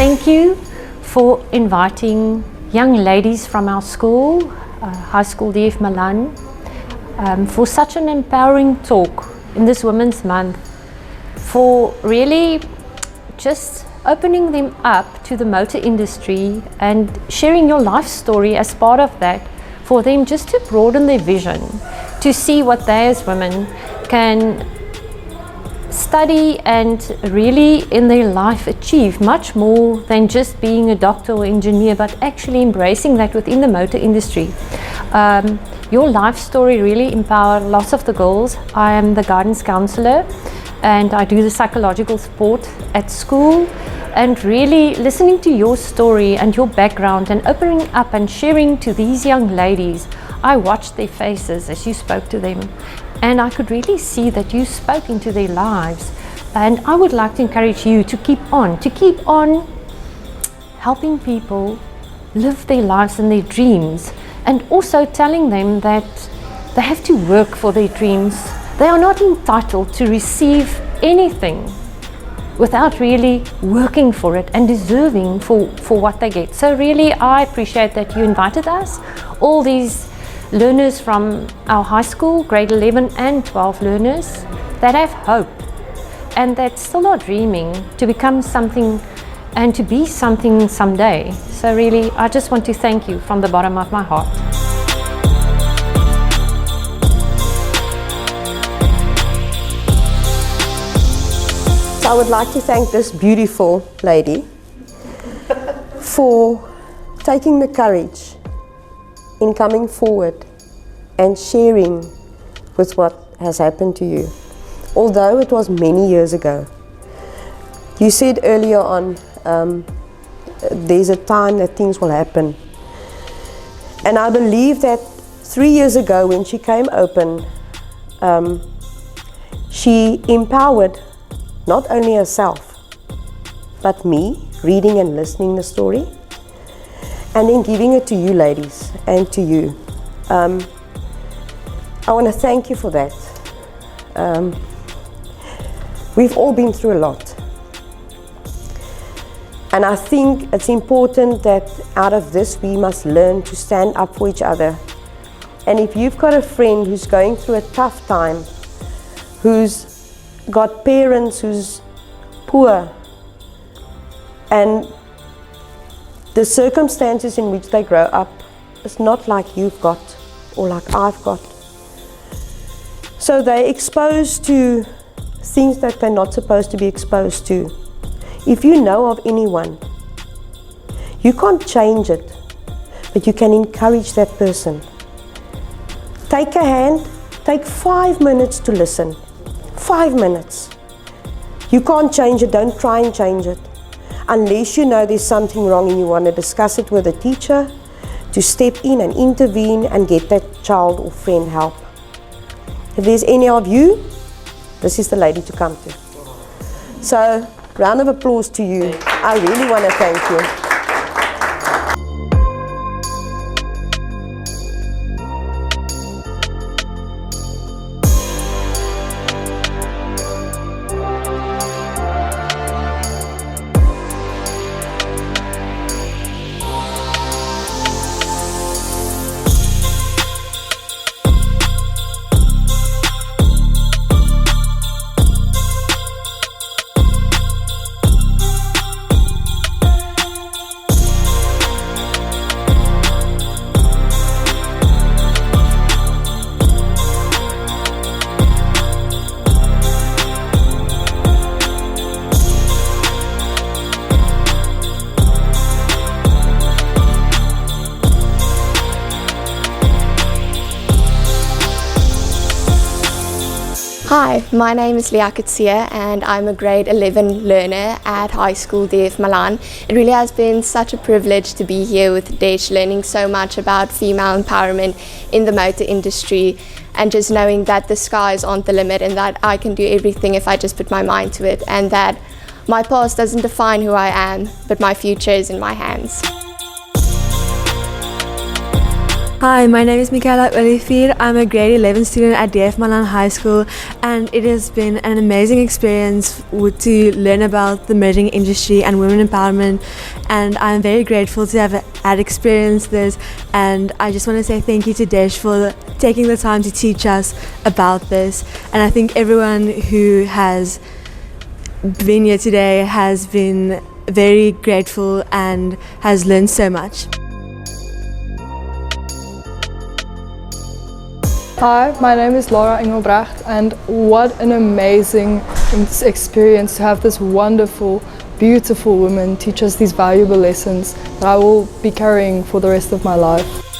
Thank you for inviting young ladies from our school, High School DF Milan, for such an empowering talk in this Women's Month, for really just opening them up to the motor industry and sharing your life story as part of that, for them just to broaden their vision, to see what they as women can study and really in their life achieve much more than just being a doctor or engineer, but actually embracing that within the motor industry. Your life story really empowered lots of the girls. I am the guidance counselor and I do the psychological support at school, and really listening to your story and your background and opening up and sharing to these young ladies, I watched their faces as you spoke to them, and I could really see that you spoke into their lives. And I would like to encourage you to keep on helping people live their lives and their dreams, and also telling them that they have to work for their dreams. They are not entitled to receive anything without really working for it and deserving for what they get. So really, I appreciate that you invited us, all these learners from our high school, grade 11 and 12 learners that have hope and that still are dreaming to become something and to be something someday. So really, I just want to thank you from the bottom of my heart. So I would like to thank this beautiful lady for taking the courage in coming forward and sharing with what has happened to you, although it was many years ago. You said earlier on, there's a time that things will happen. And I believe that 3 years ago when she came open, she empowered not only herself, but me, reading and listening the story, and then giving it to you ladies and to you. I want to thank you for that. We've all been through a lot. And I think it's important that out of this we must learn to stand up for each other. And if you've got a friend who's going through a tough time, who's got parents who's poor, and the circumstances in which they grow up is not like you've got or like I've got. So they're exposed to things that they're not supposed to be exposed to. If you know of anyone, you can't change it, but you can encourage that person. Take a hand, take 5 minutes to listen. 5 minutes. You can't change it, don't try and change it. Unless you know there's something wrong and you want to discuss it with a teacher, to step in and intervene and get that child or friend help. If there's any of you, this is the lady to come to. So, round of applause to you. I really want to thank you. Hi, my name is Leah Katsia and I'm a grade 11 learner at High School DF Milan. It really has been such a privilege to be here with Desh, learning so much about female empowerment in the motor industry, and just knowing that the skies aren't the limit and that I can do everything if I just put my mind to it, and that my past doesn't define who I am, but my future is in my hands. Hi, my name is Michaela Olivier. I'm a grade 11 student at DF Malan High School, and it has been an amazing experience to learn about the merging industry and women empowerment, and I'm very grateful to have had experienced this, and I just want to say thank you to Desh for taking the time to teach us about this, and I think everyone who has been here today has been very grateful and has learned so much. Hi, my name is Laura Engelbrecht, and what an amazing experience to have this wonderful, beautiful woman teach us these valuable lessons that I will be carrying for the rest of my life.